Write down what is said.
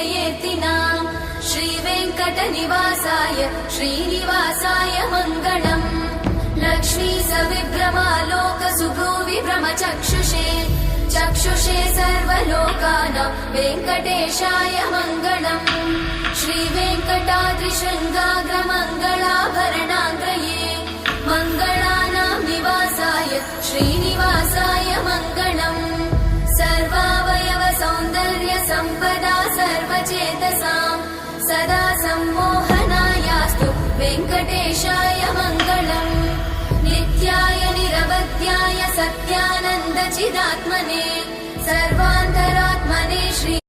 जयेतिनाम् श्रीवेङ्कटनिवासाय श्रीनिवासाय मङ्गलम् लक्ष्मी सविभ्रमालोक सुभ्रूविभ्रमचक्षुषे चक्षुषे सर्वलोकानां वेङ्कटेशाय मङ्गलम् श्रीवेङ्कटाद्रिशृङ्गाग्रमङ्गलाभरणाङ्गये मङ्गलानां निवासाय श्रीनिवासाय मङ्गलम् सर्वावयव सौन्दर्य सम्पदा सर्वचेतसां सदा सम्मोहनायास्तु वेङ्कटेशाय मङ्गलम् नित्याय निरवध्याय सत्यानन्दचिदात्मने सर्वान्तरात्मने श्री